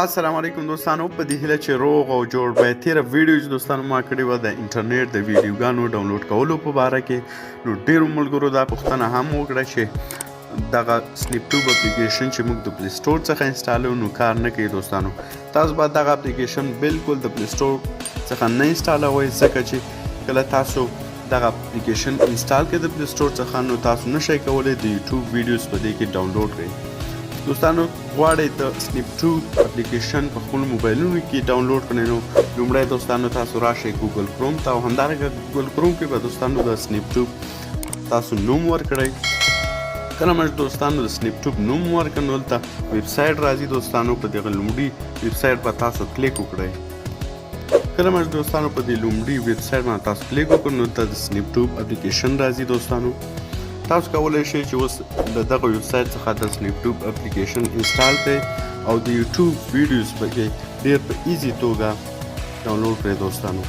السلام علیکم دوستانو په دې هیله چې روغ او جوړ به تیره ویډیو چې دوستانو ما کړې وه د انټرنیټ د ویډیوګانو ډاونلوډ کولو په باره کې نو ډېرو ملګرو دا پوښتنه هم وکړه چې دغه سنیپټوب اپلیکیشن چې موږ د پلی سټور څخه انسټالوو نو کار نه کوي دوستانو. تاسو باید دغه اپلیکیشن بالکل د پلی سټور څخه نه انسټالوئ ځکه چې کله تاسو دغه اپلیکیشن انسټال کړئ د پلی سټور څخه نو تاسو نشئ کولی د یوټیوب ویډیوز په دې کې ډاونلوډ کړئ. دوستانو غواړئ د سنیپټوب اپلیکیشن په خپلو موبایلونو کې ډاونلوډ کړئ نو لومړی دوستانو تاسو راشئ ګوګل کروم ته او همدارنګه ګوګل کروم کې به دوستانو د سنیپټوب تاسو نوم ورکړئ. کله مچ دوستانو د سنیپټوب نوم ورکړئ نو دلته ویب سایټ راځي دوستانو په دغه لومړي ویب سایټ به تاسو کلیک وکړئ. کله مچ دوستانو په دې لومړي ویب سایټ باندې تاسو کلیک وکړئ نو دلته د سنیپټوب اپلیکیشن راځي دوستانو. تاسو کولی شئ چې اوس د دغه ویب سایټ څخه د سنیپټوب اپلیکیشن انسټال کړئ او د یوټیوب ویډیوز پکې ډېر په ایزي توګه ډاونلوډ کړئ دوستانو.